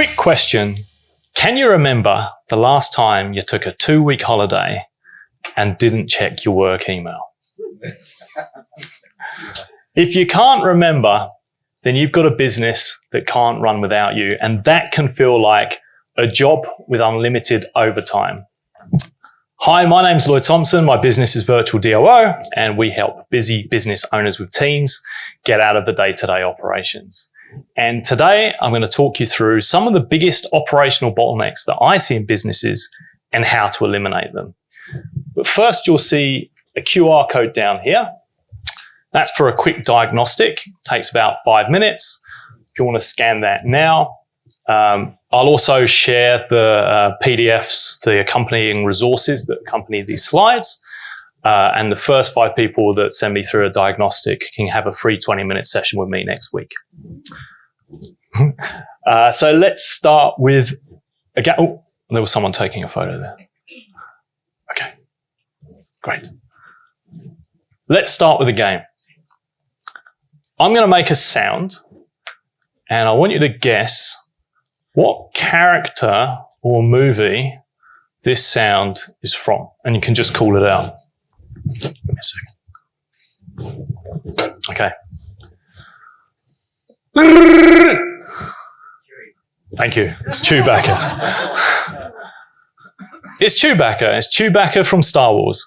Quick question. Can you remember the last time you took a 2-week holiday and didn't check your work email? If you can't remember, then you've got a business that can't run without you, and that can feel like a job with unlimited overtime. Hi, my name's Lloyd Thompson. My business is Virtual DOO, and we help busy business owners with teams get out of the day-to-day operations. And today, I'm going to talk you through some of the biggest operational bottlenecks that I see in businesses and how to eliminate them. But first, you'll see a QR code down here. That's for a quick diagnostic. It takes about 5 minutes. If you want to scan that now, I'll also share the PDFs, the accompanying resources that accompany these slides. And the first 5 people that send me through a diagnostic can have a free 20-minute session with me next week. So let's start with, again, oh, there was someone taking a photo there. Okay, great. Let's start with a game. I'm going to make a sound, and I want you to guess what character or movie this sound is from, and you can just call it out. Give me a second. Okay. Thank you. It's Chewbacca. It's Chewbacca. It's Chewbacca from Star Wars.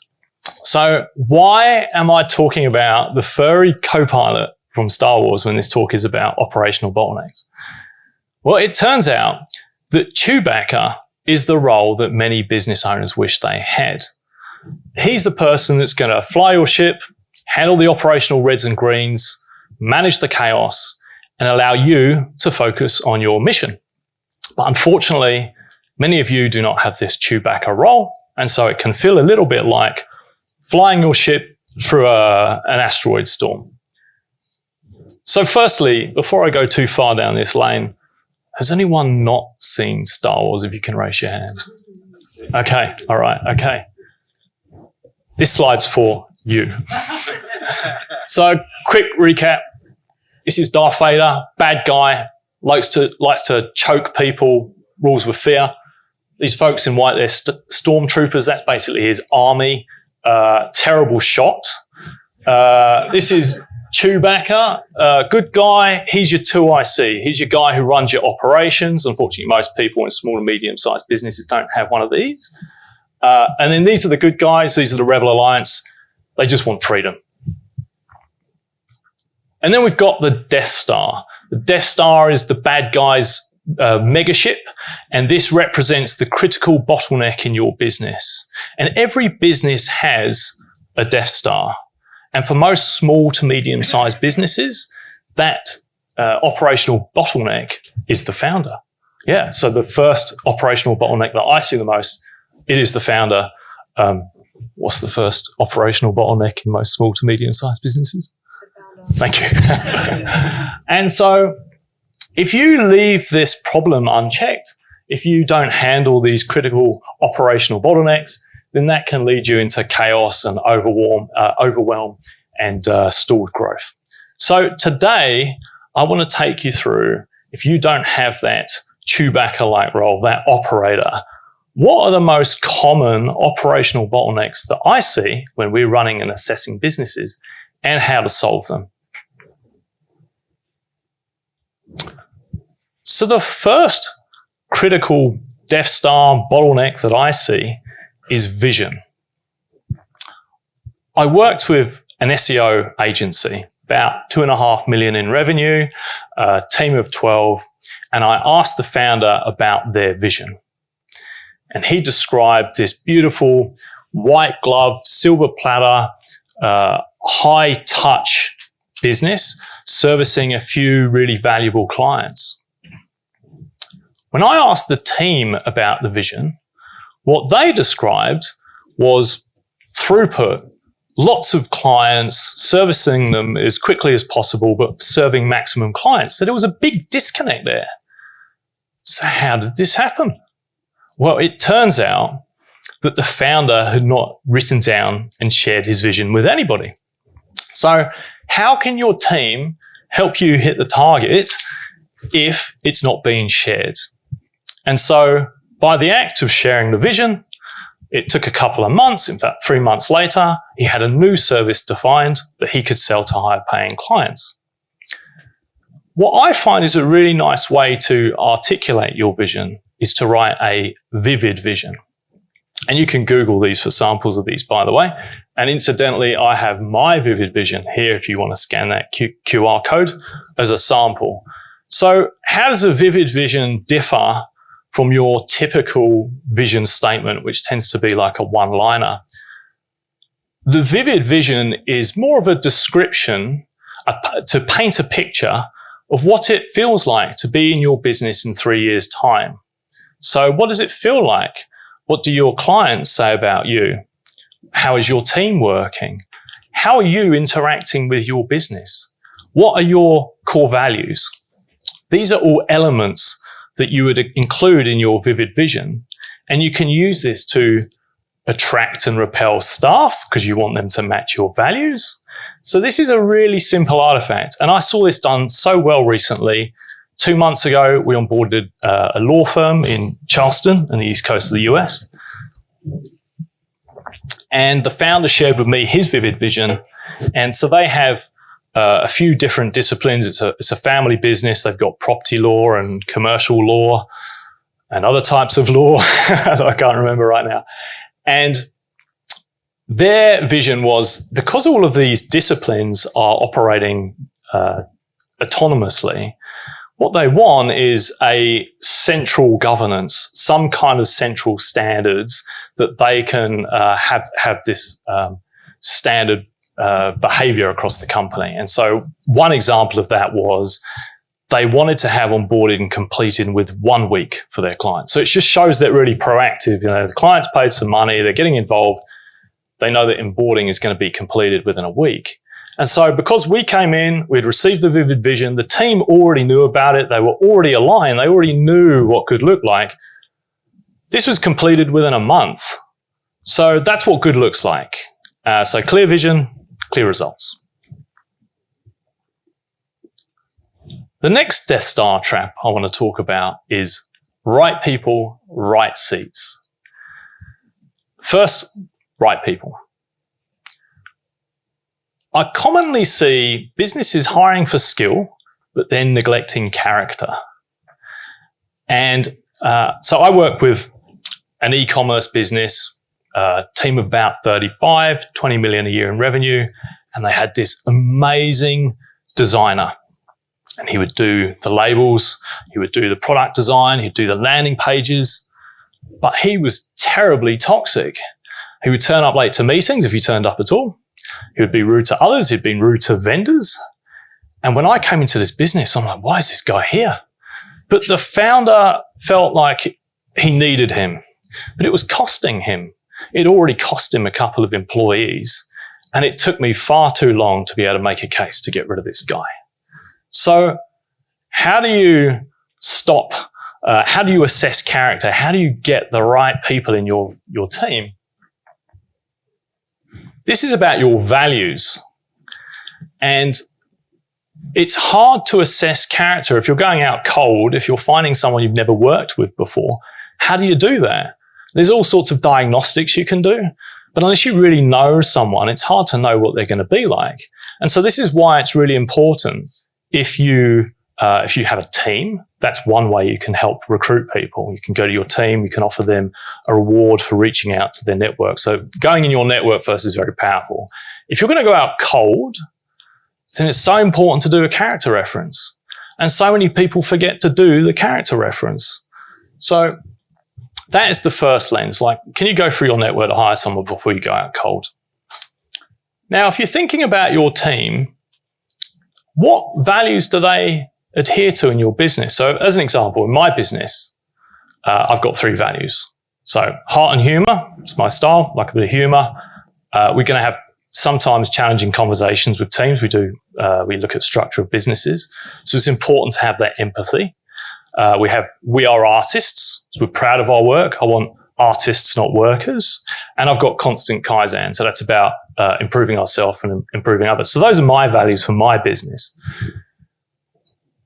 So why am I talking about the furry co-pilot from Star Wars when this talk is about operational bottlenecks? Well, it turns out that Chewbacca is the role that many business owners wish they had. He's the person that's going to fly your ship, handle the operational reds and greens, manage the chaos, and allow you to focus on your mission. But unfortunately, many of you do not have this Chewbacca role, and so it can feel a little bit like flying your ship through an asteroid storm. So firstly, before I go too far down this lane, has anyone not seen Star Wars, if you can raise your hand? Okay, all right, okay. This slide's for you. So, quick recap. This is Darth Vader, bad guy, likes to choke people, rules with fear. These folks in white, they're stormtroopers. That's basically his army. Terrible shot. This is Chewbacca, good guy. He's your 2IC. He's your guy who runs your operations. Unfortunately, most people in small and medium-sized businesses don't have one of these. And then these are the good guys. These are the Rebel Alliance. They just want freedom. And then we've got the Death Star. The Death Star is the bad guy's megaship, and this represents the critical bottleneck in your business. And every business has a Death Star. And for most small to medium-sized businesses, that operational bottleneck is the founder. Yeah, so the first operational bottleneck that I see the most, it is the founder. What's the first operational bottleneck in most small to medium-sized businesses? Thank you. And so if you leave this problem unchecked, if you don't handle these critical operational bottlenecks, then that can lead you into chaos and overwhelm and stalled growth. So today, I want to take you through, if you don't have that Chewbacca-like role, that operator, what are the most common operational bottlenecks that I see when we're running and assessing businesses, and how to solve them. So the first critical Death Star bottleneck that I see is vision. I worked with an SEO agency, about 2.5 million in revenue, a team of 12, and I asked the founder about their vision. And he described this beautiful white glove, silver platter, high touch business servicing a few really valuable clients. When I asked the team about the vision, what they described was throughput, lots of clients, servicing them as quickly as possible, but serving maximum clients. So there was a big disconnect there. So how did this happen? Well, it turns out that the founder had not written down and shared his vision with anybody. So how can your team help you hit the target if it's not being shared? And so by the act of sharing the vision, it took a couple of months, in fact 3 months later, he had a new service defined that he could sell to higher paying clients. What I find is a really nice way to articulate your vision is to write a vivid vision. And you can Google these for samples of these, by the way. And incidentally, I have my vivid vision here if you want to scan that QR code as a sample. So how does a vivid vision differ from your typical vision statement, which tends to be like a one-liner? The vivid vision is more of a description to paint a picture of what it feels like to be in your business in 3 years' time. So what does it feel like? What do your clients say about you? How is your team working? How are you interacting with your business? What are your core values? These are all elements that you would include in your vivid vision. And you can use this to attract and repel staff because you want them to match your values. So this is a really simple artifact. And I saw this done so well recently. 2 months ago, we onboarded a law firm in Charleston on the east coast of the US. And the founder shared with me his vivid vision. And so they have a few different disciplines. It's a family business. They've got property law and commercial law and other types of law that I can't remember right now. And their vision was, because all of these disciplines are operating autonomously, what they want is a central governance, some kind of central standards that they can have this standard behavior across the company. And so one example of that was they wanted to have onboarded and completed with 1 week for their clients. So it just shows they're really proactive. You know, the client's paid some money, they're getting involved. They know that onboarding is going to be completed within a week. And so because we came in, we'd received the vivid vision, the team already knew about it, they were already aligned, they already knew what could look like. This was completed within a month. So that's what good looks like. So clear vision, clear results. The next Death Star trap I want to talk about is right people, right seats. First, right people. I commonly see businesses hiring for skill, but then neglecting character. And so I work with an e-commerce business, team of about 35, 20 million a year in revenue. And they had this amazing designer. And he would do the labels, he would do the product design, he'd do the landing pages, but he was terribly toxic. He would turn up late to meetings if he turned up at all. He would be rude to others. He'd been rude to vendors. And when I came into this business, I'm like, why is this guy here? But the founder felt like he needed him, but it was costing him. It already cost him a couple of employees. And it took me far too long to be able to make a case to get rid of this guy. So how do you stop? How do you assess character? How do you get the right people in your team? This is about your values. And it's hard to assess character if you're going out cold, if you're finding someone you've never worked with before. How do you do that? There's all sorts of diagnostics you can do, but unless you really know someone, it's hard to know what they're going to be like. And so this is why it's really important if you have a team. That's one way you can help recruit people. You can go to your team, you can offer them a reward for reaching out to their network. So going in your network first is very powerful. If you're going to go out cold, then it's so important to do a character reference. And so many people forget to do the character reference. So that is the first lens. Like, can you go through your network to hire someone before you go out cold? Now, if you're thinking about your team, what values do they adhere to in your business? So as an example, in my business, I've got 3 values. So heart and humor, it's my style, like a bit of humor. We're going to have sometimes challenging conversations with teams. We look at structure of businesses. So it's important to have that empathy. We are artists, so we're proud of our work. I want artists, not workers. And I've got constant Kaizen. So that's about improving ourselves and improving others. So those are my values for my business.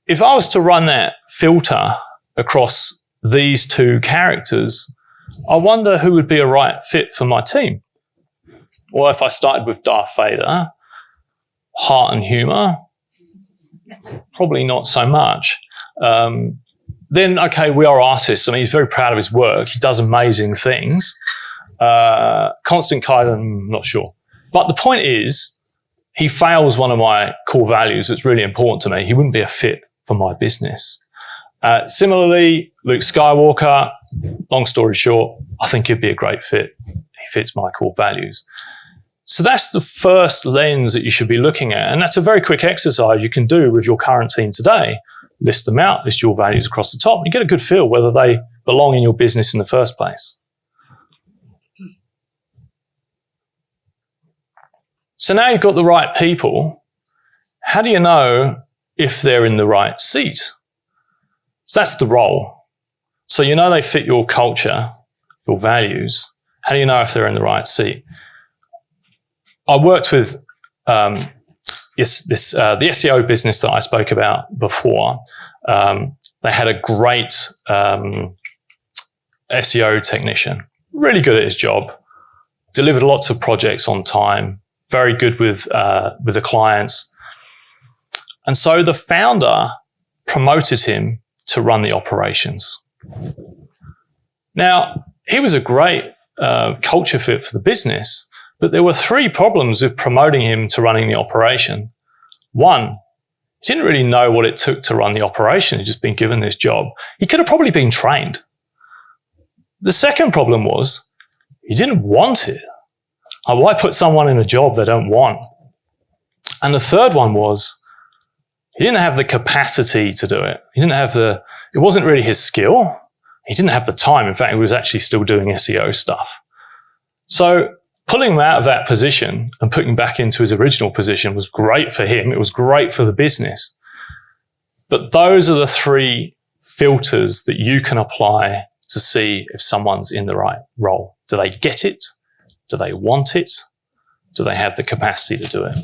If I was to run that filter across these two characters, I wonder who would be a right fit for my team. Well, if I started with Darth Vader, heart and humour, probably not so much. Then, okay, we are artists. I mean, he's very proud of his work. He does amazing things. Constant Kaizen, I'm not sure. But the point is, he fails one of my core values that's really important to me. He wouldn't be a fit for my business. Similarly, Luke Skywalker, long story short, I think he'd be a great fit. He fits my core values. So that's the first lens that you should be looking at. And that's a very quick exercise you can do with your current team today. List them out, list your values across the top. You get a good feel whether they belong in your business in the first place. So now you've got the right people. How do you know if they're in the right seat? So that's the role. So you know they fit your culture, your values. How do you know if they're in the right seat? I worked with the SEO business that I spoke about before. They had a great SEO technician, really good at his job, delivered lots of projects on time, very good with the clients. And so the founder promoted him to run the operations. Now, he was a great culture fit for the business, but there were 3 problems with promoting him to running the operation. One, he didn't really know what it took to run the operation. He'd just been given this job. He could have probably been trained. The second problem was he didn't want it. Why put someone in a job they don't want? And the third one was he didn't have the capacity to do it. It wasn't really his skill. He didn't have the time. In fact, he was actually still doing SEO stuff. So pulling him out of that position and putting him back into his original position was great for him. It was great for the business. But those are the 3 filters that you can apply to see if someone's in the right role. Do they get it? Do they want it? Do they have the capacity to do it?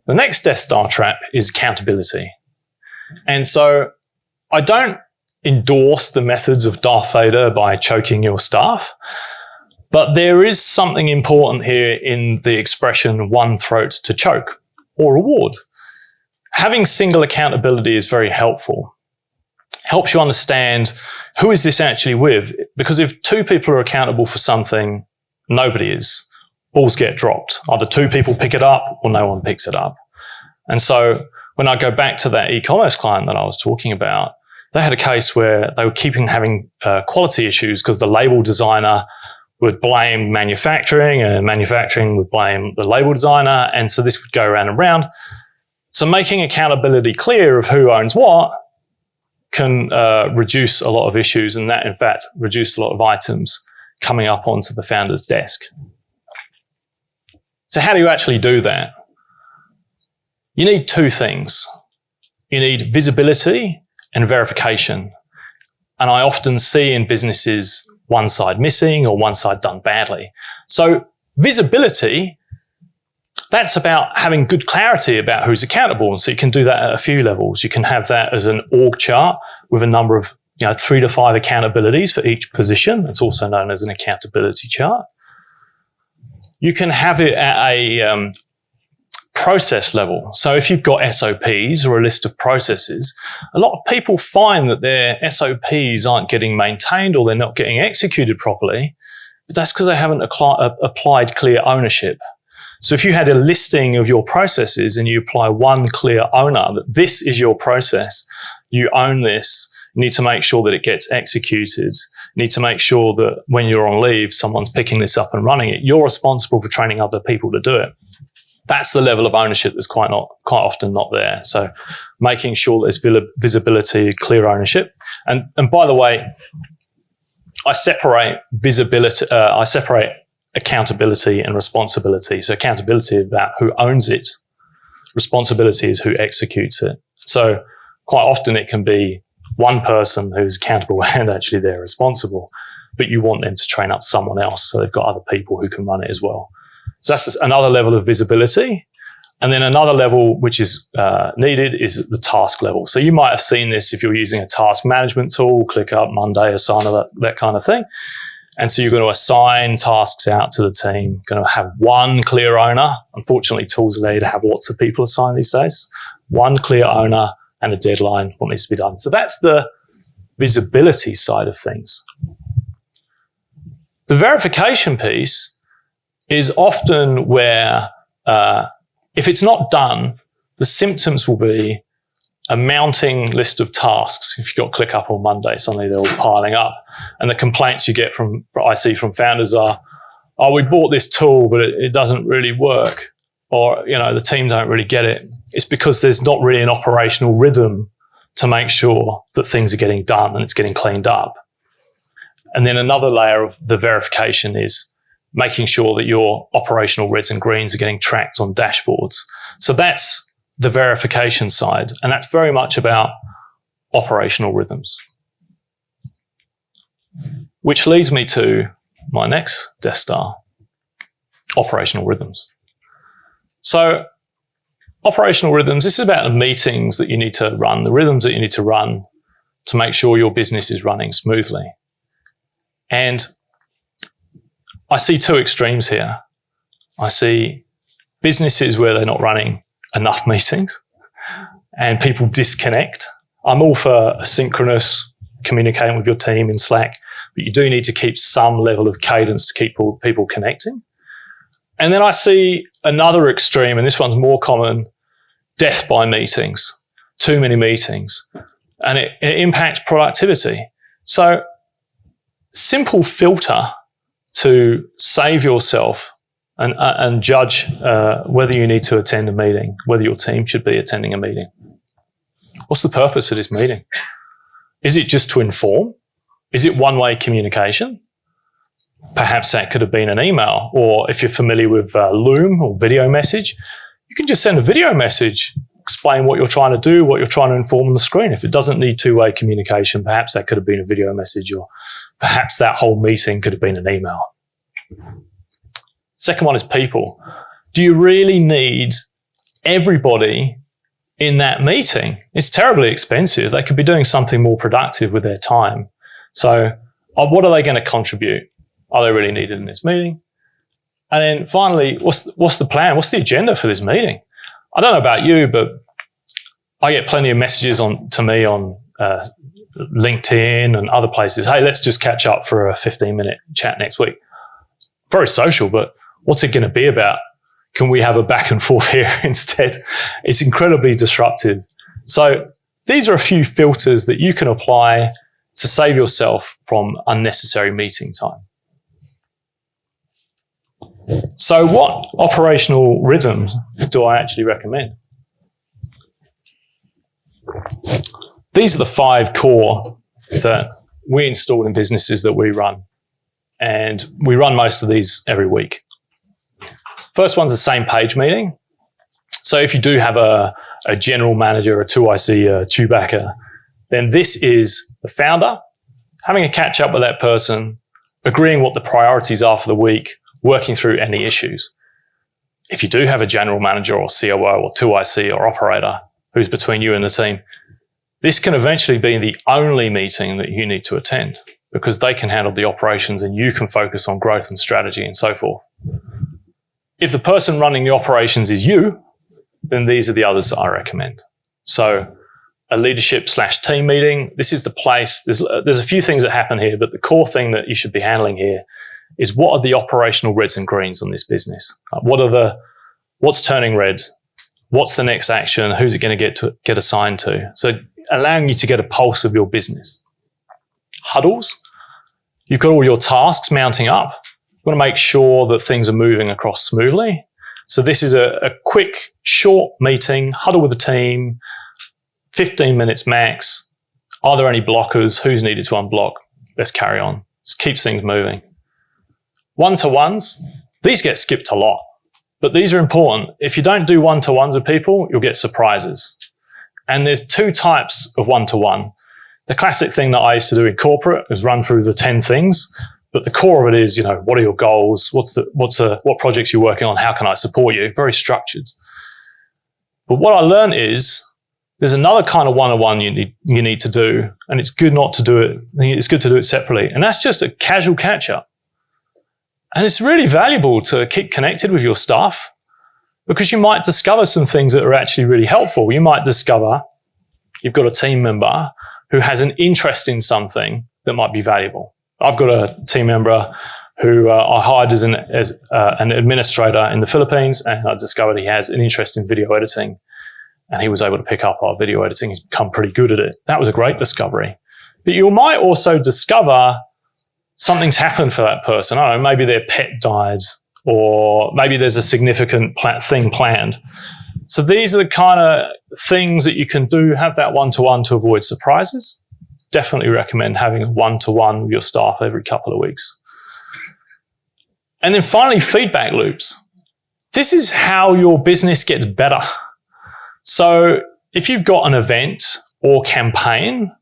The next Death Star trap is accountability. And so I don't endorse the methods of Darth Vader by choking your staff, but there is something important here in the expression one throat to choke or reward. Having single accountability is very helpful. Helps you understand who is this actually with, because if 2 people are accountable for something, nobody is. Balls get dropped. Either 2 people pick it up or no one picks it up. And so when I go back to that e-commerce client that I was talking about, they had a case where they were having quality issues because the label designer would blame manufacturing and manufacturing would blame the label designer. And so this would go around and round. So making accountability clear of who owns what can reduce a lot of issues, and that, in fact, reduced a lot of items coming up onto the founder's desk. So how do you actually do that? You need 2 things. You need visibility and verification. And I often see in businesses one side missing or one side done badly. So visibility, that's about having good clarity about who's accountable. And so you can do that at a few levels. You can have that as an org chart with a number of 3 to 5 accountabilities for each position. It's also known as an accountability chart. You can have it at a process level. So if you've got SOPs or a list of processes, a lot of people find that their SOPs aren't getting maintained or they're not getting executed properly, but that's because they haven't applied clear ownership. So if you had a listing of your processes and you apply one clear owner, that this is your process, you own this, you need to make sure that it gets executed, you need to make sure that when you're on leave, someone's picking this up and running it, you're responsible for training other people to do it. That's the level of ownership that's quite often not there. So making sure there's visibility, clear ownership. And by the way, I separate accountability and responsibility. So accountability is about who owns it. Responsibility is who executes it. So quite often it can be one person who's accountable and actually they're responsible, but you want them to train up someone else so they've got other people who can run it as well. So that's another level of visibility. And then another level which is needed is the task level. So you might have seen this if you're using a task management tool, ClickUp, Monday, Asana, that kind of thing. And so you're going to assign tasks out to the team, going to have one clear owner. Unfortunately, tools allow you to have lots of people assigned these days. One clear owner and a deadline, what needs to be done. So that's the visibility side of things. The verification piece is often where, if it's not done, the symptoms will be a mounting list of tasks. If you've got ClickUp on Monday, suddenly they're all piling up. And the complaints you get I see from founders are, oh, we bought this tool, but it doesn't really work. Or, the team don't really get it. It's because there's not really an operational rhythm to make sure that things are getting done and it's getting cleaned up. And then another layer of the verification is making sure that your operational reds and greens are getting tracked on dashboards. So that's the verification side, and that's very much about operational rhythms. Which leads me to my next Death Star, operational rhythms. So operational rhythms, this is about the meetings that you need to run, the rhythms that you need to run to make sure your business is running smoothly. And I see two extremes here. I see businesses where they're not running enough meetings and people disconnect. I'm all for asynchronous communicating with your team in Slack, but you do need to keep some level of cadence to keep people connecting. And then I see another extreme, and this one's more common, death by meetings, too many meetings, and it impacts productivity. So simple filter to save yourself and judge whether you need to attend a meeting, whether your team should be attending a meeting. What's the purpose of this meeting? Is it just to inform? Is it one-way communication? Perhaps that could have been an email, or if you're familiar with Loom or video message, you can just send a video message, explain what you're trying to do, what you're trying to inform on the screen. If it doesn't need two-way communication, perhaps that could have been a video message, or perhaps that whole meeting could have been an email. Second one is people. Do you really need everybody in that meeting? It's terribly expensive. They could be doing something more productive with their time. So what are they going to contribute? Are they really needed in this meeting? And then finally, what's the plan? What's the agenda for this meeting? I don't know about you, but I get plenty of messages to me on LinkedIn and other places. Hey, let's just catch up for a 15-minute chat next week. Very social, but what's it going to be about? Can we have a back and forth here instead? It's incredibly disruptive. So these are a few filters that you can apply to save yourself from unnecessary meeting time. So what operational rhythms do I actually recommend? These are the 5 core that we installed in businesses that we run. And we run most of these every week. First one's the same page meeting. So if you do have a general manager, a 2IC, a Chewbacca, then this is the founder having a catch up with that person, agreeing what the priorities are for the week, working through any issues. If you do have a general manager or COO or 2IC or operator who's between you and the team, this can eventually be the only meeting that you need to attend because they can handle the operations and you can focus on growth and strategy and so forth. If the person running the operations is you, then these are the others that I recommend. So a leadership/team meeting, this is the place. There's a few things that happen here, but the core thing that you should be handling here is what are the operational reds and greens on this business? What's turning red? What's the next action? Who's it going to get assigned to? So allowing you to get a pulse of your business. Huddles, you've got all your tasks mounting up. You want to make sure that things are moving across smoothly. So this is a quick, short meeting, huddle with the team, 15 minutes max. Are there any blockers? Who's needed to unblock? Let's carry on. Just keeps things moving. One-to-ones, these get skipped a lot, but these are important. If you don't do one-to-ones with people, you'll get surprises. And there's 2 types of one-to-one. The classic thing that I used to do in corporate was run through the 10 things. But the core of it is, what are your goals? What projects you're working on? How can I support you? Very structured. But what I learned is there's another kind of one-on-one you need to do, and it's good not to do it. It's good to do it separately, and that's just a casual catch-up. And it's really valuable to keep connected with your staff because you might discover some things that are actually really helpful. You might discover you've got a team member who has an interest in something that might be valuable. I've got a team member who I hired as an administrator in the Philippines, and I discovered he has an interest in video editing, and he was able to pick up our video editing. He's become pretty good at it. That was a great discovery. But you might also discover something's happened for that person. I don't know, maybe their pet died, or maybe there's a significant thing planned. So these are the kind of things that you can do, have that one-to-one to avoid surprises. Definitely recommend having a one-to-one with your staff every couple of weeks. And then finally, feedback loops. This is how your business gets better. So if you've got an event or campaign,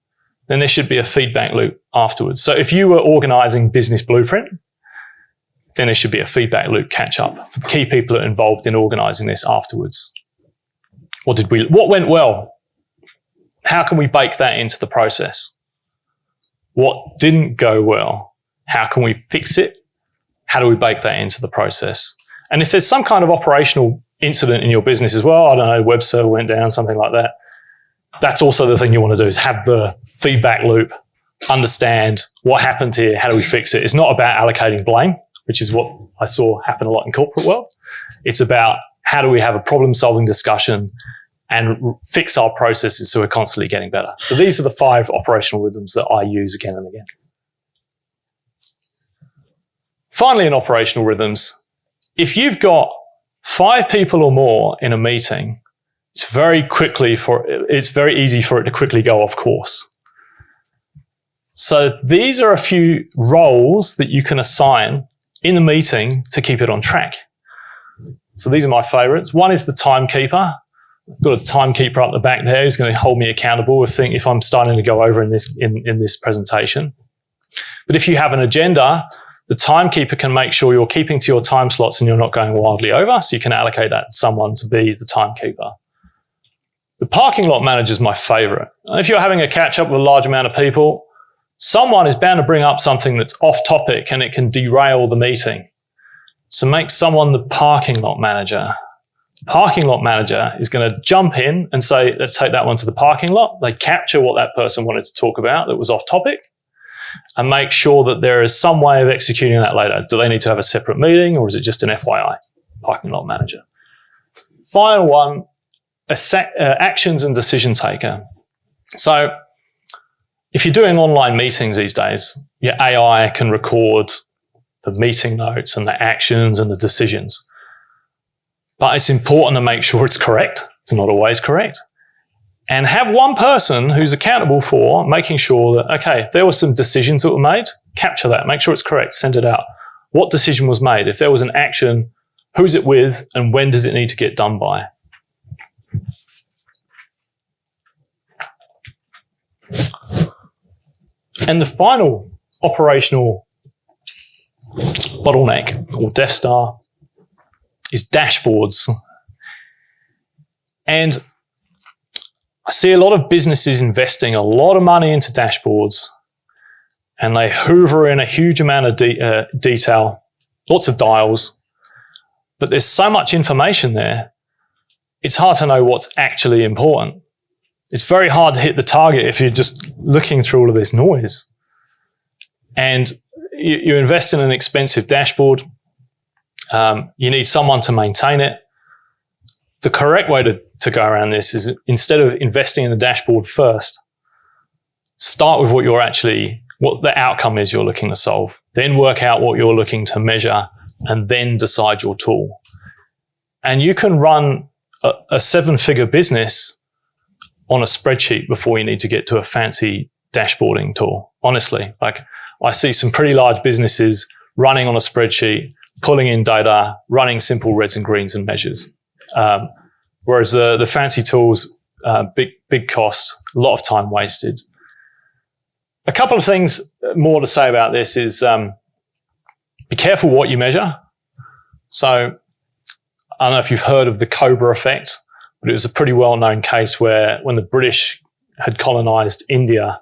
then there should be a feedback loop afterwards. So if you were organizing Business Blueprint, then there should be a feedback loop catch-up for the key people that are involved in organizing this afterwards. What went well? How can we bake that into the process? What didn't go well? How can we fix it? How do we bake that into the process? And if there's some kind of operational incident in your business as well, I don't know, web server went down, something like that, that's also the thing you want to do, is have the feedback loop, understand what happened here, how do we fix it? It's not about allocating blame, which is what I saw happen a lot in corporate world. It's about how do we have a problem-solving discussion and fix our processes so we're constantly getting better. So these are the 5 operational rhythms that I use again and again. Finally, in operational rhythms, if you've got 5 people or more in a meeting, it's very easy for it to quickly go off course. So these are a few roles that you can assign in the meeting to keep it on track. So these are my favorites. One is the timekeeper. I've got a timekeeper up the back there who's going to hold me accountable if I'm starting to go over in this presentation. But if you have an agenda, the timekeeper can make sure you're keeping to your time slots and you're not going wildly over, so you can allocate that to someone to be the timekeeper. The parking lot manager is my favorite. If you're having a catch-up with a large amount of people, someone is bound to bring up something that's off topic and it can derail the meeting. So make someone the parking lot manager. The parking lot manager is going to jump in and say, let's take that one to the parking lot. They capture what that person wanted to talk about that was off topic and make sure that there is some way of executing that later. Do they need to have a separate meeting, or is it just an FYI? Parking lot manager. Final one, actions and decision taker. So if you're doing online meetings these days, your AI can record the meeting notes and the actions and the decisions. But it's important to make sure it's correct. It's not always correct. And have one person who's accountable for making sure that, okay, if there were some decisions that were made, capture that, make sure it's correct, send it out. What decision was made? If there was an action, who's it with and when does it need to get done by? And the final operational bottleneck or Death Star is dashboards. And I see a lot of businesses investing a lot of money into dashboards, and they hoover in a huge amount of detail, lots of dials, but there's so much information there, it's hard to know what's actually important. It's very hard to hit the target if you're just looking through all of this noise. And you invest in an expensive dashboard, you need someone to maintain it. The correct way to go around this is, instead of investing in the dashboard first, start with what the outcome is you're looking to solve. Then work out what you're looking to measure, and then decide your tool. And you can run a 7-figure business on a spreadsheet before you need to get to a fancy dashboarding tool. Honestly, I see some pretty large businesses running on a spreadsheet, pulling in data, running simple reds and greens and measures. Whereas the fancy tools, big cost, a lot of time wasted. A couple of things more to say about this is careful what you measure. So I don't know if you've heard of the Cobra effect, but it was a pretty well-known case where when the British had colonised India,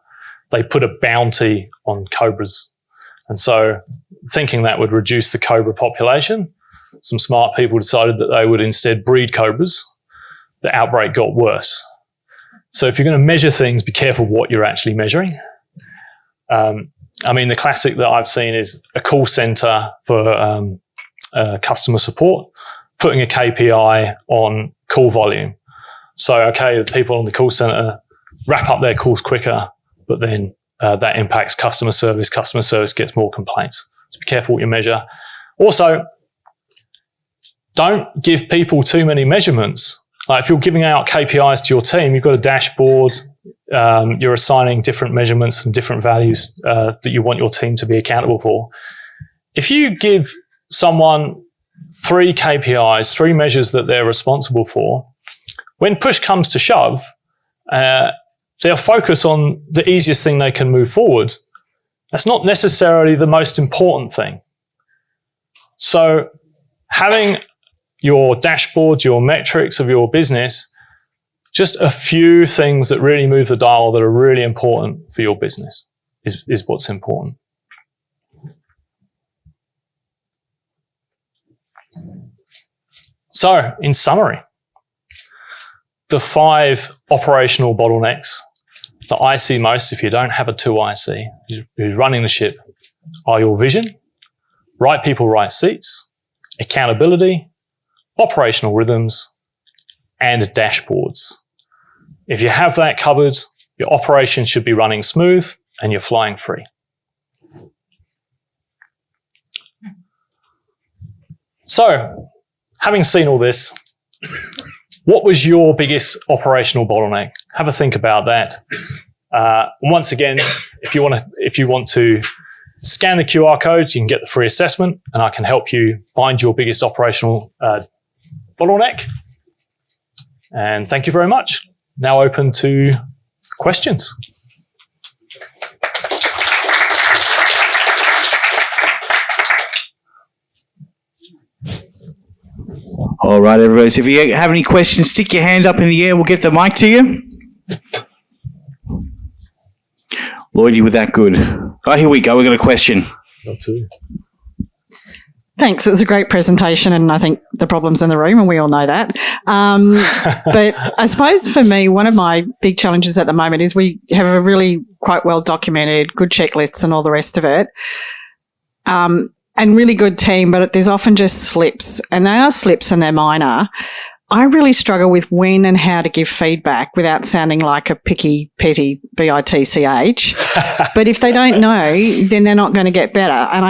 they put a bounty on cobras. And so thinking that would reduce the cobra population, some smart people decided that they would instead breed cobras. The outbreak got worse. So if you're going to measure things, be careful what you're actually measuring. I mean, the classic that I've seen is a call centre for customer support, putting a KPI on call volume. So, okay, the people on the call centre wrap up their calls quicker, but then that impacts customer service. Customer service gets more complaints. So be careful what you measure. Also, don't give people too many measurements. Like if you're giving out KPIs to your team, you've got a dashboard, you're assigning different measurements and different values that you want your team to be accountable for. If you give someone 3 KPIs, 3 measures that they're responsible for, when push comes to shove, they'll focus on the easiest thing they can move forward. That's not necessarily the most important thing. So having your dashboard, your metrics of your business, just a few things that really move the dial that are really important for your business is what's important. So, in summary, the 5 operational bottlenecks that I see most if you don't have a 2IC, who's running the ship, are your vision, right people, right seats, accountability, operational rhythms, and dashboards. If you have that covered, your operation should be running smooth and you're flying free. So, having seen all this, what was your biggest operational bottleneck? Have a think about that. Once again, if you want to scan the QR code, you can get the free assessment, and I can help you find your biggest operational bottleneck. And thank you very much. Now open to questions. All right, everybody. So if you have any questions, stick your hand up in the air. We'll get the mic to you. Lloyd, you were that good. Oh, here we go. We've got a question. Not too. Thanks. It was a great presentation, and I think the problem's in the room, and we all know that. But I suppose for me, one of my big challenges at the moment is we have a really quite well documented, good checklists and all the rest of it, and really good team, but there's often just slips, and they are slips and they're minor. I really struggle with when and how to give feedback without sounding like a picky, petty bitch. But if they don't know, then they're not going to get better. And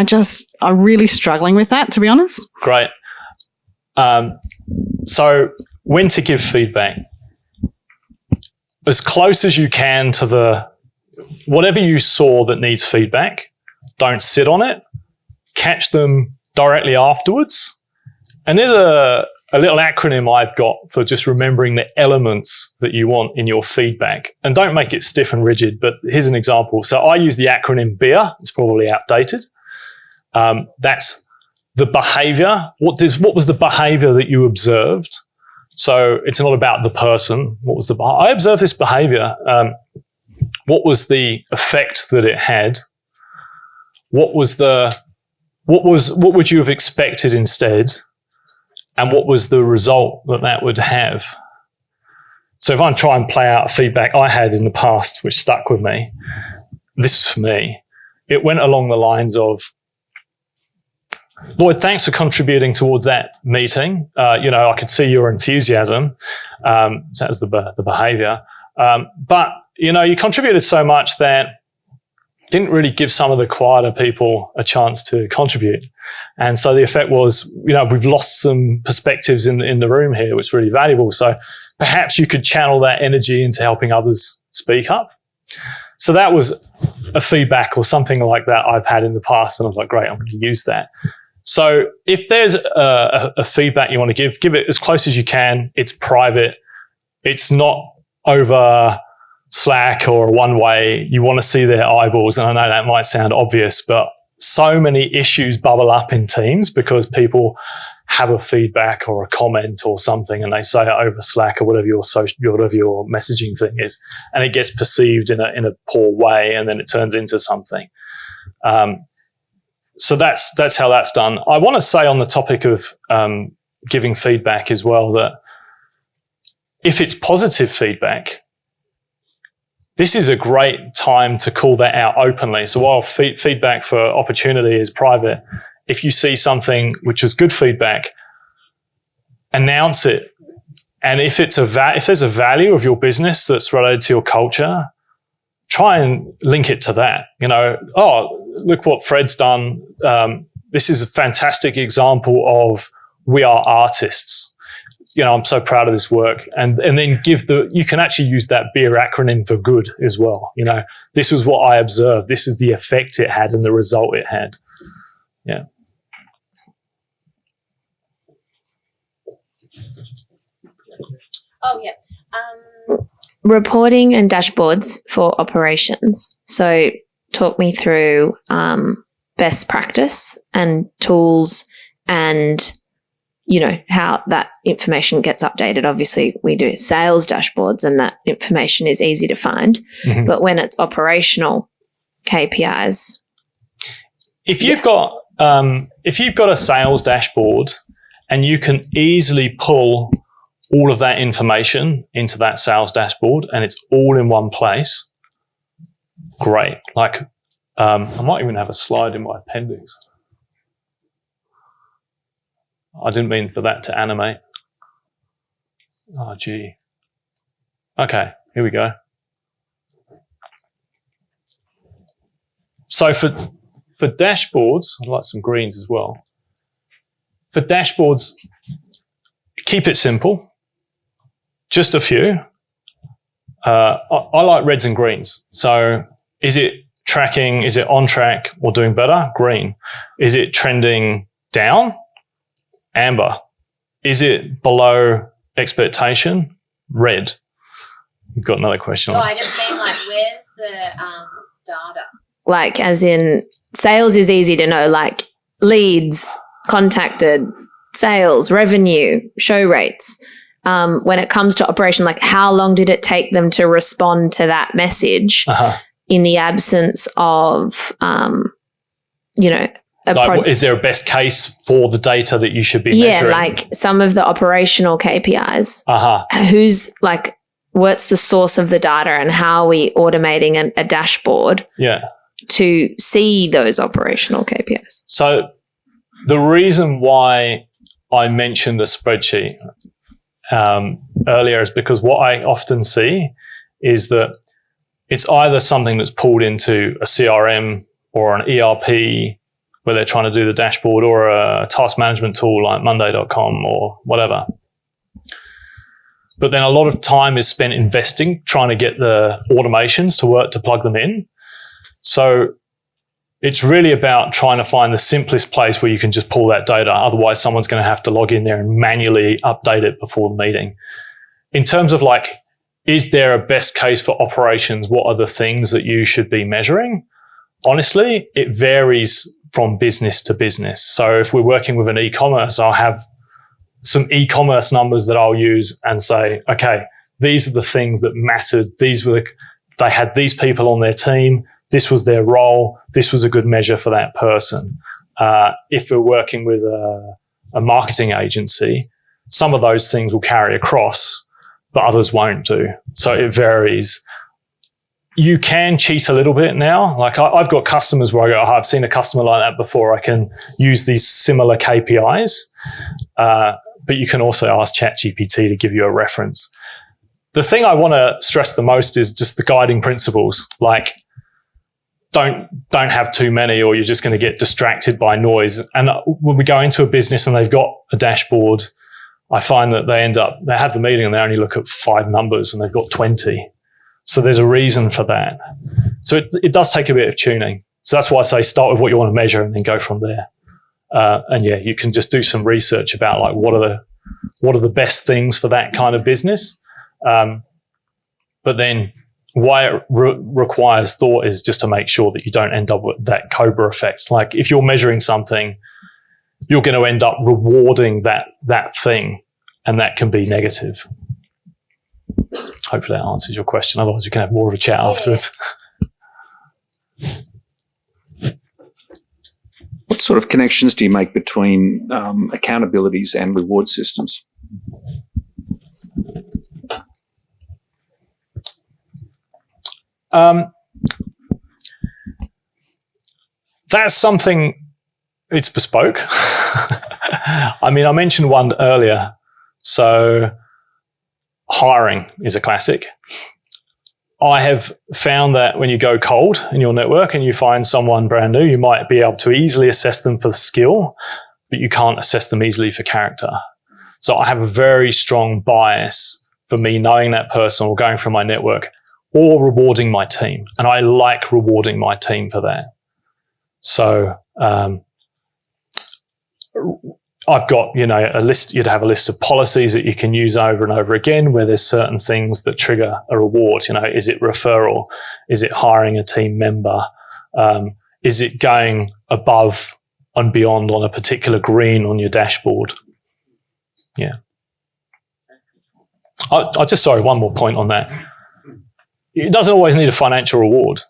I'm really struggling with that, to be honest. Great. So when to give feedback? As close as you can to whatever you saw that needs feedback, don't sit on it. Catch them directly afterwards. And there's a little acronym I've got for just remembering the elements that you want in your feedback. And don't make it stiff and rigid, but here's an example. So I use the acronym BEER. It's probably outdated. That's the behavior. What was the behavior that you observed? So it's not about the person. I observed this behavior. What was the effect that it had? What would you have expected instead? And what was the result that would have? So if I try and play out feedback I had in the past, which stuck with me, this is for me. It went along the lines of, Lloyd, thanks for contributing towards that meeting. I could see your enthusiasm. So that's the behaviour. But, you contributed so much that didn't really give some of the quieter people a chance to contribute. And so the effect was, we've lost some perspectives in the room here, which is really valuable. So perhaps you could channel that energy into helping others speak up. So that was a feedback or something like that I've had in the past. And I was like, great, I'm going to use that. So if there's a feedback you want to give it as close as you can. It's private. It's not over Slack or one way. You want to see their eyeballs. And I know that might sound obvious, but so many issues bubble up in teams because people have a feedback or a comment or something, and they say it over Slack or whatever your messaging thing is, and it gets perceived in a poor way, and then it turns into something. So that's how that's done. I want to say on the topic of giving feedback as well, that if it's positive feedback, this is a great time to call that out openly. So while feedback for opportunity is private, if you see something which is good feedback, announce it. And if it's if there's a value of your business that's related to your culture, try and link it to that. You know, oh, look what Fred's done. This is a fantastic example of we are artists. You know, I'm so proud of this work. And then you can actually use that BEER acronym for good as well. You know, this was what I observed. This is the effect it had and the result it had. Yeah. Oh, yeah. Reporting and dashboards for operations. So talk me through best practice and tools and, you know, how that information gets updated. Obviously, we do sales dashboards and that information is easy to find. Mm-hmm. But when it's operational KPIs. If you've got a sales dashboard and you can easily pull all of that information into that sales dashboard and it's all in one place, great. Like, I might even have a slide in my appendix. I didn't mean for that to animate. Oh, gee. Okay, here we go. So for dashboards, I'd like some greens as well. For dashboards, keep it simple. Just a few. I like reds and greens. So is it tracking? Is it on track or doing better? Green. Is it trending down? Amber. Is it below expectation? Red. You've got another question. Oh, I just mean like, where's the data? Like, as in, sales is easy to know, like leads, contacted, sales, revenue, show rates. When it comes to operation, like how long did it take them to respond to that message in the absence of, you know, is there a best case for the data that you should be measuring? Yeah, like some of the operational KPIs. Who's like, what's the source of the data and how are we automating a dashboard to see those operational KPIs? So the reason why I mentioned the spreadsheet earlier is because what I often see is that it's either something that's pulled into a CRM or an ERP where they're trying to do the dashboard, or a task management tool like Monday.com or whatever. But then a lot of time is spent investing trying to get the automations to work to plug them in. So it's really about trying to find the simplest place where you can just pull that data. Otherwise, someone's going to have to log in there and manually update it before the meeting. In terms of like, is there a best case for operations? What are the things that you should be measuring? Honestly, it varies from business to business. So if we're working with an e-commerce, I'll have some e-commerce numbers that I'll use and say, okay, these are the things that mattered. They had these people on their team. This was their role. This was a good measure for that person. If we're working with a marketing agency, some of those things will carry across, but others won't do. So it varies. You can cheat a little bit now. Like I've got customers where I go, I've seen a customer like that before. I can use these similar KPIs, but you can also ask ChatGPT to give you a reference. The thing I want to stress the most is just the guiding principles. Like, don't have too many, or you're just going to get distracted by noise. And when we go into a business and they've got a dashboard, I find that they have the meeting and they only look at 5 numbers and they've got 20. So there's a reason for that. So it does take a bit of tuning. So that's why I say start with what you want to measure and then go from there. And yeah, you can just do some research about like what are the best things for that kind of business. But then why it requires thought is just to make sure that you don't end up with that Cobra effect. Like if you're measuring something, you're going to end up rewarding that thing, and that can be negative. Hopefully that answers your question. Otherwise, we can have more of a chat afterwards. What sort of connections do you make between accountabilities and reward systems? That's something, it's bespoke. I mean, I mentioned one earlier. So hiring is a classic. I have found that when you go cold in your network and you find someone brand new, you might be able to easily assess them for skill, but you can't assess them easily for character. So I have a very strong bias for me knowing that person or going from my network or rewarding my team. And I like rewarding my team for that. So I've got, a list. You'd have a list of policies that you can use over and over again where there's certain things that trigger a reward. Is it referral? Is it hiring a team member? Is it going above and beyond on a particular green on your dashboard? Yeah. Sorry, one more point on that. It doesn't always need a financial reward.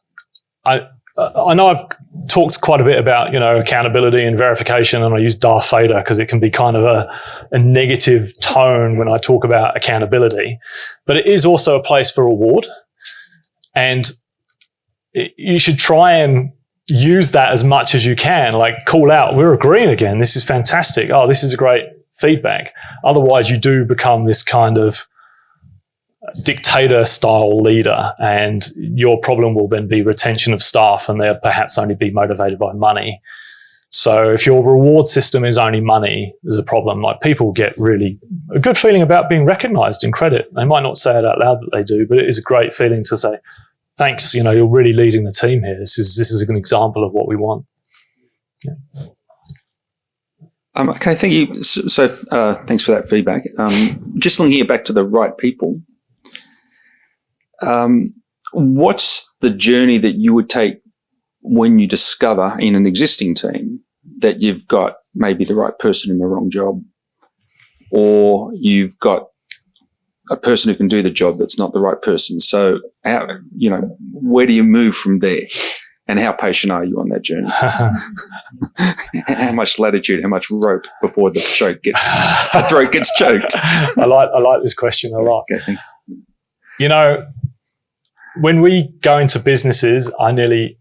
I know I've talked quite a bit about, accountability and verification, and I use Darth Vader because it can be kind of a negative tone when I talk about accountability. But it is also a place for reward. And you should try and use that as much as you can. Like, call out, we're agreeing again. This is fantastic. Oh, this is a great feedback. Otherwise, you do become this kind of dictator style leader, and your problem will then be retention of staff, and they'll perhaps only be motivated by money. So if your reward system is only money, there's a problem. Like, people get really a good feeling about being recognized in credit. They might not say it out loud that they do, but it is a great feeling to say, thanks, you're really leading the team here. This is a good example of what we want. Yeah. Okay, thank you. So thanks for that feedback. Just linking it back to the right people, what's the journey that you would take when you discover in an existing team that you've got maybe the right person in the wrong job, or you've got a person who can do the job that's not the right person? So, where do you move from there? And how patient are you on that journey? How much latitude, how much rope before the throat gets choked? I like this question a lot. Okay, thanks. When we go into businesses, I nearly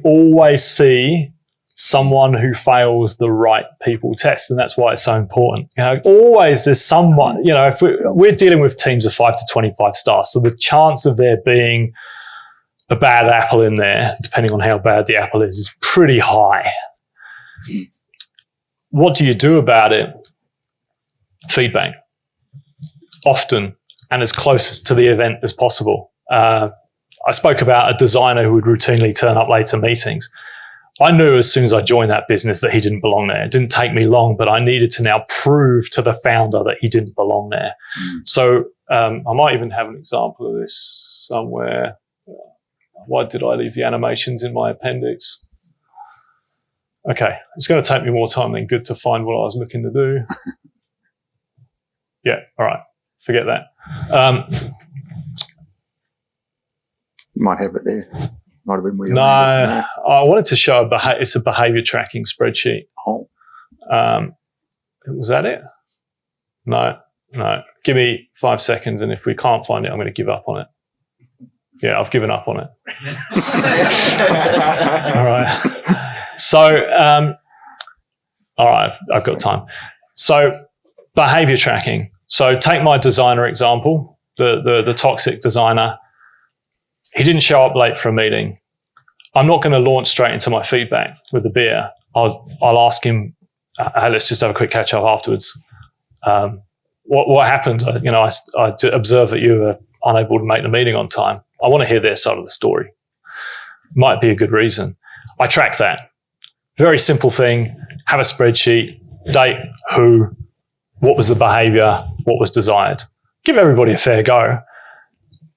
always see someone who fails the right people test, and that's why it's so important. Always there's someone. If we're dealing with teams of 5 to 25 staff, so the chance of there being a bad apple in there, depending on how bad the apple is pretty high. What do you do about it? Feedback. Often, and as close to the event as possible. I spoke about a designer who would routinely turn up late to meetings. I knew as soon as I joined that business that he didn't belong there. It didn't take me long, but I needed to now prove to the founder that he didn't belong there. So I might even have an example of this somewhere. Why did I leave the animations in my appendix? Okay, it's going to take me more time than good to find what I was looking to do. Yeah, all right, forget that. You might have it there. Might have been where No, I wanted to show it's a behavior tracking spreadsheet. Oh. Was that it? No. Give me 5 seconds, and if we can't find it, I'm going to give up on it. Yeah, I've given up on it. All right. So, all right, I've got time. So, behavior tracking. So, take my designer example, the toxic designer. He didn't show up late for a meeting. I'm not going to launch straight into my feedback with the beer. I'll ask him, hey, let's just have a quick catch up afterwards. What happened? I observed that you were unable to make the meeting on time. I want to hear their side of the story. Might be a good reason. I track that. Very simple thing. Have a spreadsheet, date, who, what was the behavior, what was desired. Give everybody a fair go.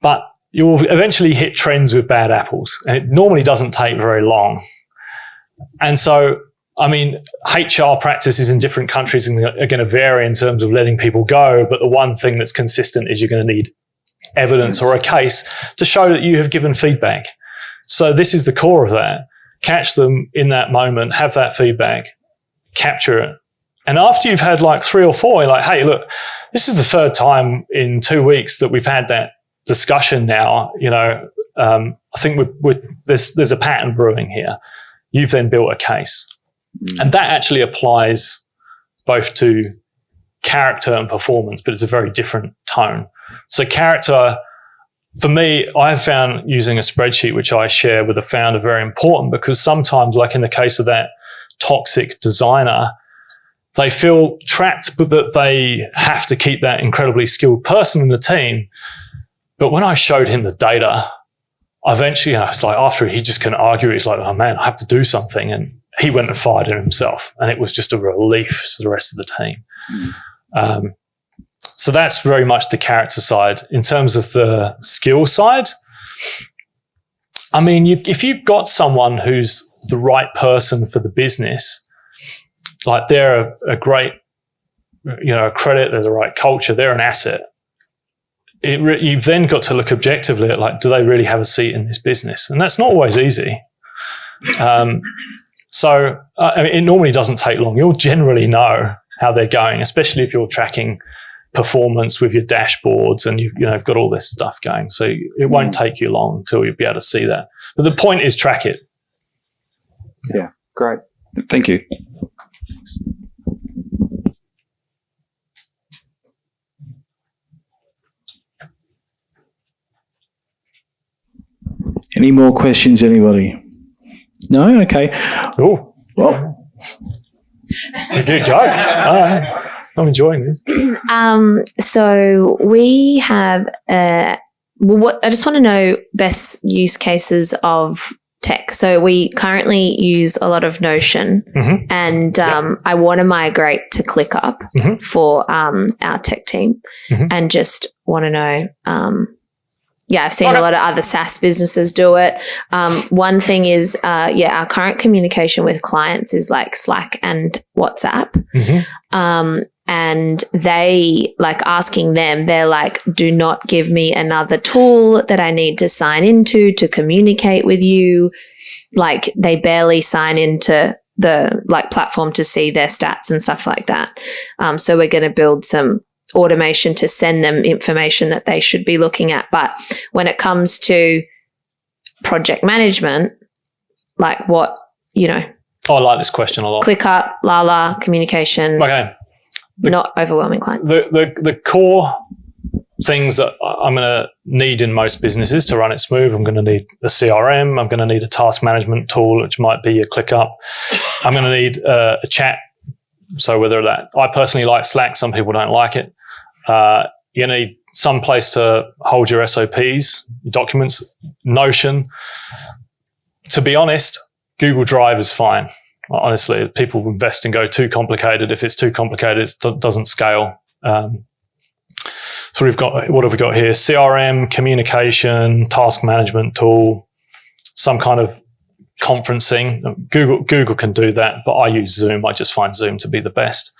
But you'll eventually hit trends with bad apples, and it normally doesn't take very long. And so, I mean, HR practices in different countries are going to vary in terms of letting people go, but the one thing that's consistent is you're going to need evidence or a case to show that you have given feedback. So this is the core of that. Catch them in that moment, have that feedback, capture it. And after you've had like 3 or 4, you're like, hey, look, this is the third time in 2 weeks that we've had that discussion now. You know, I think there's a pattern brewing here. You've then built a case. And that actually applies both to character and performance, but it's a very different tone. So character, for me, I've found using a spreadsheet, which I share with the founder, very important, because sometimes, like in the case of that toxic designer, they feel trapped, but that they have to keep that incredibly skilled person in the team. But when I showed him the data, eventually, it's like after he just couldn't argue, he's like, oh man, I have to do something. And he went and fired it himself. And it was just a relief to the rest of the team. So that's very much the character side. In terms of the skill side, I mean, if you've got someone who's the right person for the business, like they're a great, a credit, they're the right culture, they're an asset. You've then got to look objectively at, like, do they really have a seat in this business? And that's not always easy. So it normally doesn't take long. You'll generally know how they're going, especially if you're tracking performance with your dashboards and you've got all this stuff going. So it won't take you long until you'll be able to see that. But the point is, track it. Yeah, great. Thank you. Any more questions, anybody? No? Okay. Oh, Well, good go. All right. I'm enjoying this. So we have, I just want to know best use cases of tech. So we currently use a lot of Notion, and I want to migrate to ClickUp for our tech team, and just want to know. I've seen a lot of other SaaS businesses do it. One thing is, our current communication with clients is like Slack and WhatsApp. And they, like, asking them, they're like, do not give me another tool that I need to sign into to communicate with you. Like, they barely sign into the platform to see their stats and stuff like that. So we're going to build some automation to send them information that they should be looking at. But when it comes to project management, like what, I like this question a lot. ClickUp, Lala, communication. Okay. Not overwhelming clients. The core things that I'm going to need in most businesses to run it smooth, I'm going to need a CRM. I'm going to need a task management tool, which might be a ClickUp. I'm going to need a chat. So whether that, I personally like Slack, some people don't like it. You need some place to hold your SOPs, your documents, Notion. To be honest, Google Drive is fine. Honestly, people invest and go too complicated. If it's too complicated, it doesn't scale. So what have we got here? CRM, communication, task management tool, some kind of conferencing. Google can do that, but I use Zoom. I just find Zoom to be the best.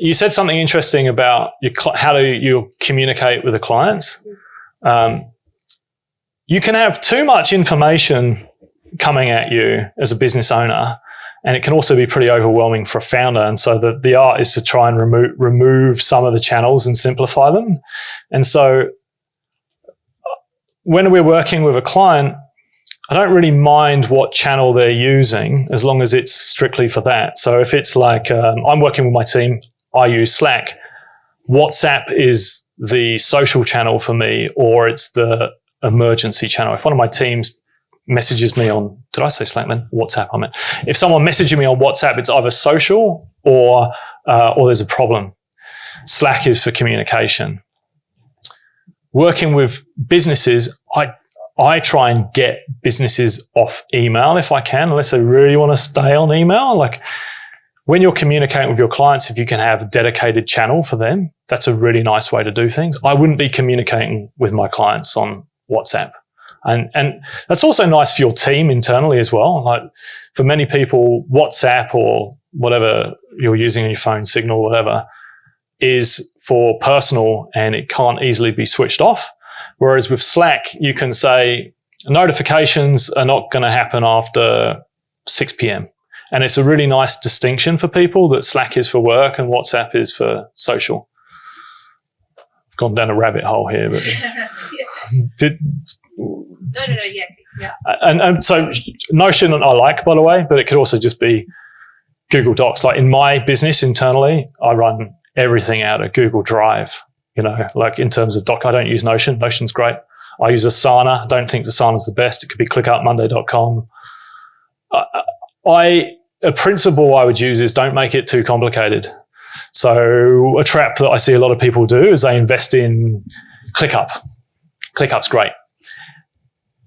You said something interesting about how do you communicate with the clients. You can have too much information coming at you as a business owner, and it can also be pretty overwhelming for a founder. And so the art is to try and remove some of the channels and simplify them. And so when we're working with a client, I don't really mind what channel they're using as long as it's strictly for that. So if it's like I'm working with my team, I use Slack. WhatsApp is the social channel for me, or it's the emergency channel. If one of my teams messages me on, did I say Slack then? WhatsApp, I meant. If someone messages me on WhatsApp, it's either social or there's a problem. Slack is for communication. Working with businesses, I try and get businesses off email if I can, unless they really want to stay on email. Like, when you're communicating with your clients, if you can have a dedicated channel for them, that's a really nice way to do things. I wouldn't be communicating with my clients on WhatsApp. And that's also nice for your team internally as well. Like for many people, WhatsApp or whatever you're using on your phone, Signal, whatever, is for personal and it can't easily be switched off. Whereas with Slack, you can say notifications are not going to happen after 6 p.m. And it's a really nice distinction for people that Slack is for work and WhatsApp is for social. I've gone down a rabbit hole here, but Yeah. And so Notion I like, by the way, but it could also just be Google Docs. Like in my business internally, I run everything out of Google Drive, like in terms of doc. I don't use Notion. Notion's great. I use Asana. I don't think Asana's the best. It could be clickupmonday.com. A principle I would use is don't make it too complicated. So a trap that I see a lot of people do is they invest in ClickUp. ClickUp's great.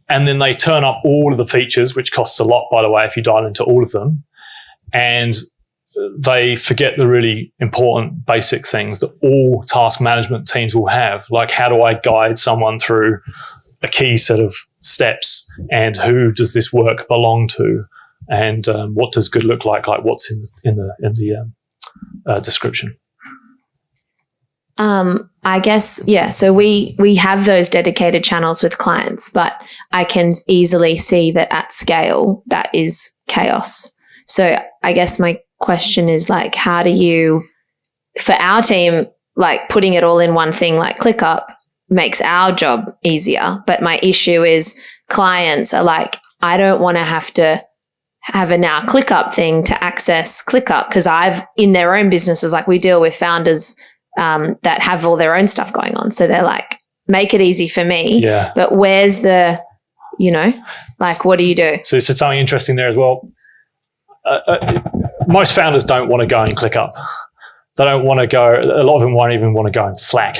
And then they turn up all of the features, which costs a lot, by the way, if you dial into all of them. And they forget the really important basic things that all task management teams will have. Like, how do I guide someone through a key set of steps? And who does this work belong to? And what does good look like what's in the description? I guess, yeah. So we have those dedicated channels with clients, but I can easily see that at scale, that is chaos. So I guess my question is like, how do you, for our team, like putting it all in one thing like ClickUp makes our job easier. But my issue is clients are like, I don't want to have a now ClickUp thing to access ClickUp because in their own businesses, like we deal with founders that have all their own stuff going on. So they're like, make it easy for me. Yeah. But where's the, what do you do? So it's something interesting there as well. Most founders don't want to go in ClickUp. They don't want to go, a lot of them won't even want to go in Slack.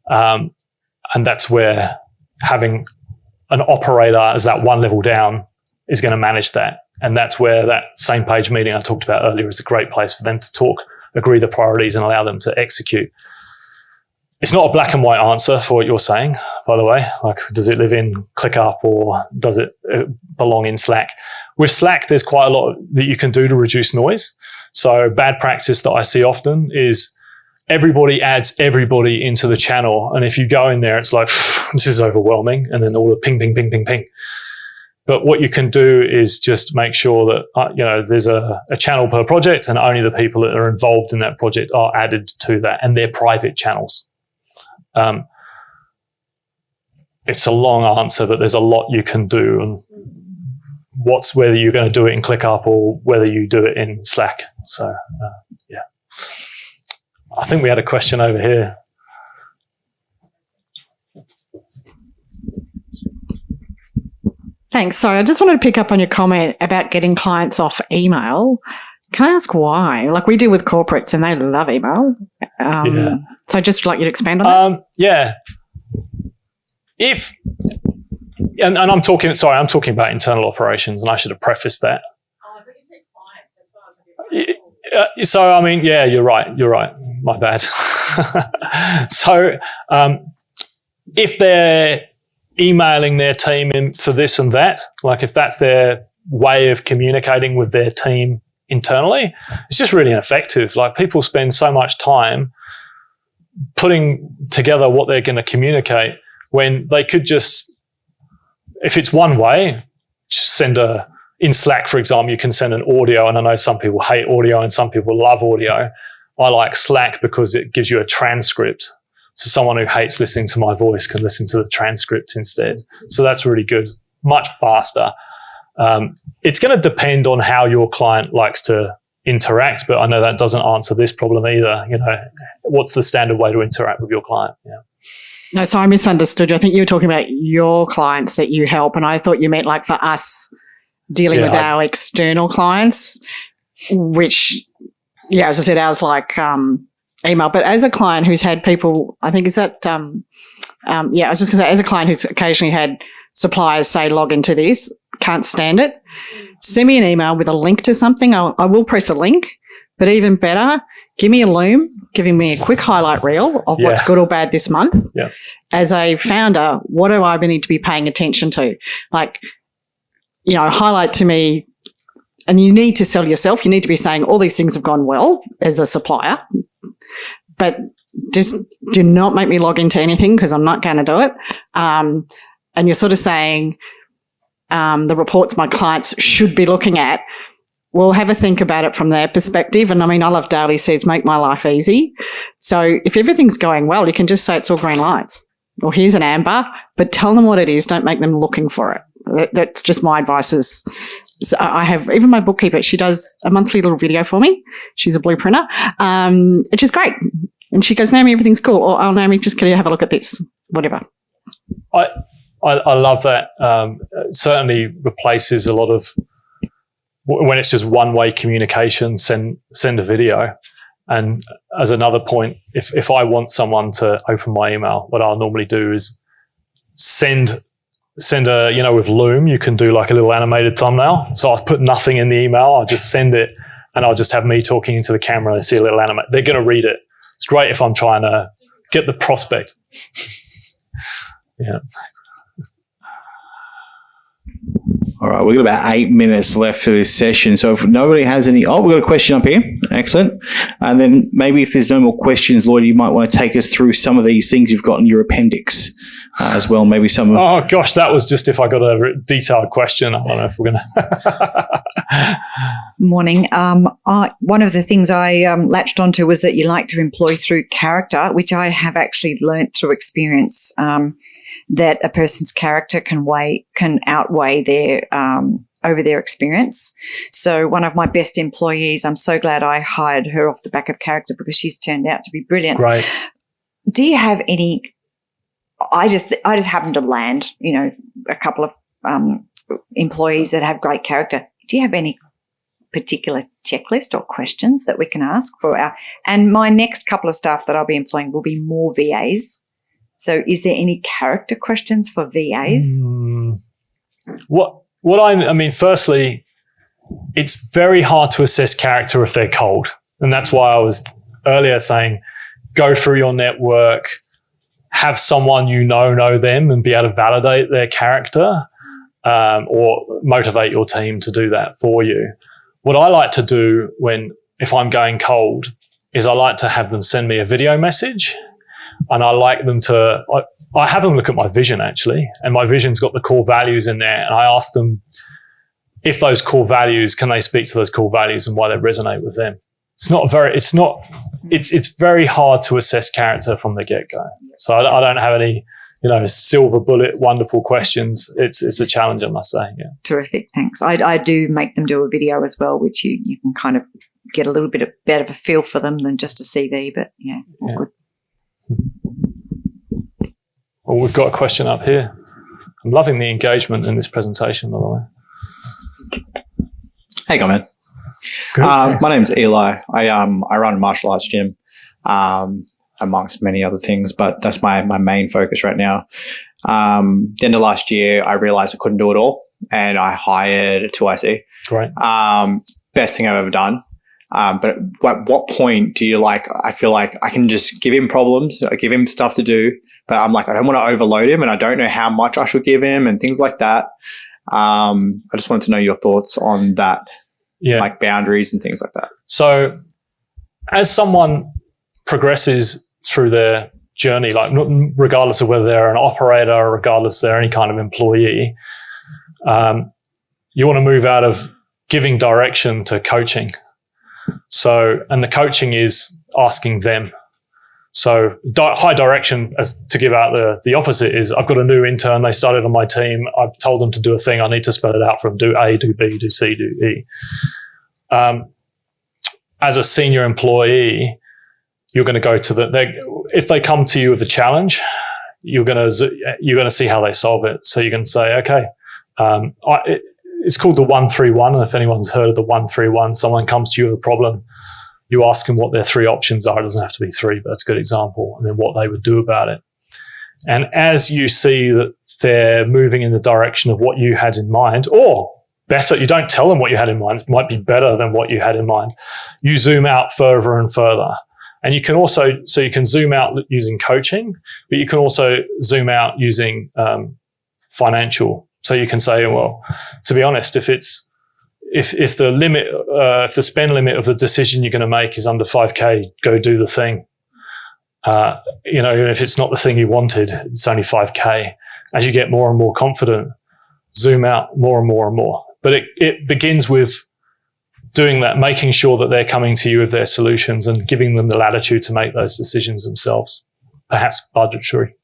And that's where having an operator as that one level down is going to manage that. And that's where that same page meeting I talked about earlier is a great place for them to talk, agree the priorities and allow them to execute. It's not a black and white answer for what you're saying, by the way. Like, does it live in ClickUp or does it belong in Slack? With Slack, there's quite a lot that you can do to reduce noise. So bad practice that I see often is everybody adds everybody into the channel. And if you go in there, it's like, this is overwhelming. And then all the ping, ping, ping, ping, ping. But what you can do is just make sure that, there's a channel per project and only the people that are involved in that project are added to that, and they're private channels. It's a long answer, but there's a lot you can do. And whether you're going to do it in ClickUp or whether you do it in Slack. So, yeah. I think we had a question over here. Thanks. Sorry, I just wanted to pick up on your comment about getting clients off email. Can I ask why? Like, we deal with corporates and they love email. So I'd just like you to expand on that. Yeah. And I'm talking about internal operations, and I should have prefaced that. Oh, but you said clients, that's why I was like, So, I mean, yeah, you're right. My bad. So, if they're emailing their team in for this and that, like if that's their way of communicating with their team internally, it's just really ineffective. Like, people spend so much time putting together what they're going to communicate when they could just, if it's one way, just in Slack, for example, you can send an audio, and I know some people hate audio and some people love audio. I like Slack because it gives you a transcript. So someone who hates listening to my voice can listen to the transcript instead. So that's really good, much faster. It's going to depend on how your client likes to interact, but I know that doesn't answer this problem either. What's the standard way to interact with your client? Yeah. No, so I misunderstood you. I think you were talking about your clients that you help, and I thought you meant like for us dealing with our external clients, which, as I said, ours like email. But as a client who's had people, I think is that, I was just going to say, as a client who's occasionally had suppliers say, log into this, can't stand it. send me an email with a link to something. I will press a link, but even better, give me a loom, giving me a quick highlight reel of what's good or bad this month. Yeah. As a founder, what do I need to be paying attention to? Like, highlight to me, and you need to sell yourself. You need to be saying all these things have gone well as a supplier, but just do not make me log into anything because I'm not going to do it. And you're sort of saying the reports my clients should be looking at. We'll have a think about it from their perspective. And I mean, I love Daly says, make my life easy. So if everything's going well, you can just say it's all green lights or here's an amber, but tell them what it is. Don't make them looking for it. That's just my advice. So I have even my bookkeeper. She does a monthly little video for me. She's a blueprinter, which is great. And she goes, Naomi, everything's cool. Or, oh, Naomi, just can you have a look at this? Whatever. I love that. Certainly replaces a lot of when it's just one-way communication. Send a video. And as another point, if I want someone to open my email, what I'll normally do is send a, with Loom, you can do like a little animated thumbnail. So I'll put nothing in the email. I'll just send it and I'll just have me talking into the camera and they see a little animate. They're going to read it. It's great if I'm trying to get the prospect. Yeah. All right, we've got about 8 minutes left for this session. So if nobody has any... Oh, we've got a question up here. Excellent. And then maybe if there's no more questions, Lloyd, you might want to take us through some of these things you've got in your appendix as well. Maybe some... Oh, gosh, that was just if I got a detailed question. I don't know if we're going to... Morning. One of the things I latched onto was that you like to employ through character, which I have actually learnt through experience, that a person's character can outweigh their over their experience. So one of my best employees, I'm so glad I hired her off the back of character because she's turned out to be brilliant. Right. Do you have any? I just happened to land, a couple of employees that have great character. Do you have any particular checklist or questions that we can ask for and my next couple of staff that I'll be employing will be more VAs. So is there any character questions for VAs? Firstly, it's very hard to assess character if they're cold. And that's why I was earlier saying, go through your network, have someone know them and be able to validate their character or motivate your team to do that for you. What I like to do if I'm going cold is I like to have them send me a video message. And I like them to, I have them look at my vision actually, and my vision's got the core values in there. And I ask them if those core values, can they speak to those core values and why they resonate with them? It's very hard to assess character from the get-go. So I don't have any, silver bullet, wonderful questions. It's a challenge, I must say. Yeah. Terrific. Thanks. I do make them do a video as well, which you can kind of get a little bit better of a feel for them than just a CV, but all good. Well, we've got a question up here. I'm loving the engagement in this presentation, by the way. Hey, man. My name's Eli. I run a martial arts gym, amongst many other things, but that's my main focus right now. The end of last year, I realized I couldn't do it all, and I hired a 2IC. Right. Best thing I've ever done. But at what point do you I feel like I can just give him problems, I give him stuff to do, but I'm like, I don't want to overload him and I don't know how much I should give him and things like that. I just wanted to know your thoughts on that, like boundaries and things like that. So as someone progresses through their journey, regardless of whether they're an operator or regardless they're any kind of employee, you want to move out of giving direction to coaching. So, and the coaching is asking them. So high direction, as to give out the opposite, is I've got a new intern, they started on my team, I've told them to do a thing, I need to spell it out for them, do A, do B, do C, do E. As a senior employee, you're going to go to if they come to you with a challenge, you're going to see how they solve it. So you can say, okay, it's called the 1-3-1. And if anyone's heard of the 1-3-1, someone comes to you with a problem, you ask them what their 3 options are. It doesn't have to be 3, but that's a good example. And then what they would do about it. And as you see that they're moving in the direction of what you had in mind, or better. You don't tell them what you had in mind. It might be better than what you had in mind. You zoom out further and further. And you can also, so you can zoom out using coaching, but you can also zoom out using financial. So you can say, well, to be honest, if the limit, if the spend limit of the decision you're going to make is under 5K, go do the thing. If it's not the thing you wanted, it's only 5K. As you get more and more confident, zoom out more and more and more. But it begins with doing that, making sure that they're coming to you with their solutions and giving them the latitude to make those decisions themselves, perhaps budgetary.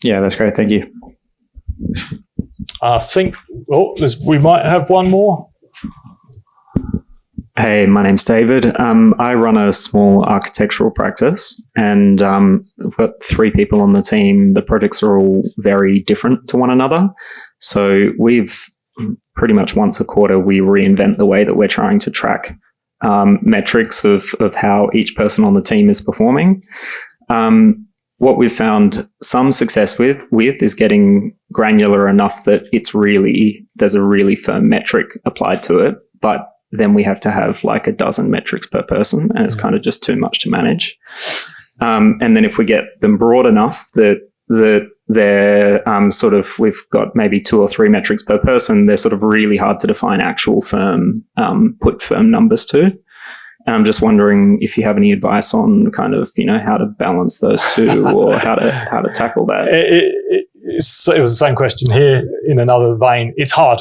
Yeah, that's great. Thank you. I think, we might have one more. Hey, my name's David. I run a small architectural practice, and we've got 3 people on the team. The projects are all very different to one another. So we've pretty much once a quarter, we reinvent the way that we're trying to track metrics of how each person on the team is performing. What we've found some success with is getting granular enough that there's a really firm metric applied to it, but then we have to have like a dozen metrics per person, and it's kind of just too much to manage. And then if we get them broad enough that they're we've got maybe 2 or 3 metrics per person, they're sort of really hard to define actual put firm numbers to. And I'm just wondering if you have any advice on kind of, how to balance those two or how to tackle that. It was the same question here in another vein. It's hard.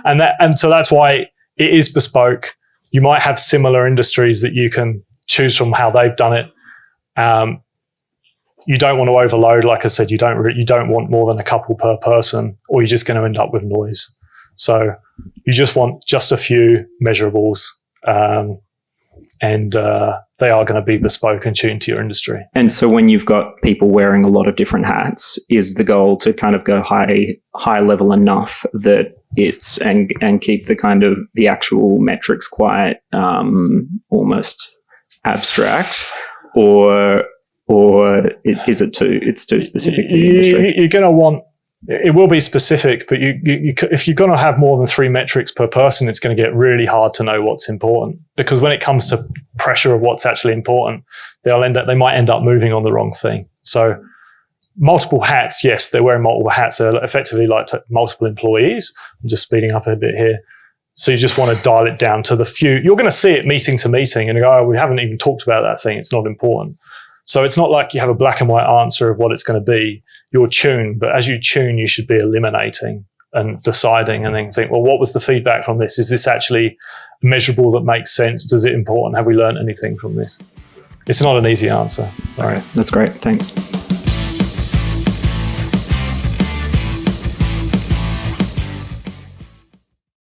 and so that's why it is bespoke. You might have similar industries that you can choose from how they've done it. You don't want to overload. Like I said, you don't want more than a couple per person, or you're just going to end up with noise. So you just want just a few measurables, and they are going to be bespoke and tuned to your industry. And so when you've got people wearing a lot of different hats, is the goal to kind of go high level enough that it's and keep the kind of the actual metrics quite almost abstract, or is it too specific to the industry? You're going to want, it will be specific, but if you're going to have more than 3 metrics per person, it's going to get really hard to know what's important, because when it comes to pressure of what's actually important, they might end up moving on the wrong thing. So multiple hats, yes, they're wearing multiple hats. They're effectively like multiple employees. I'm just speeding up a bit here. So you just want to dial it down to the few. You're going to see it meeting to meeting and go, we haven't even talked about that thing. It's not important. So it's not like you have a black and white answer of what it's going to be. You'll tune, but as you tune, you should be eliminating and deciding, and then think, well, what was the feedback from this? Is this actually measurable that makes sense? Does it important? Have we learned anything from this? It's not an easy answer. All right. That's great. Thanks.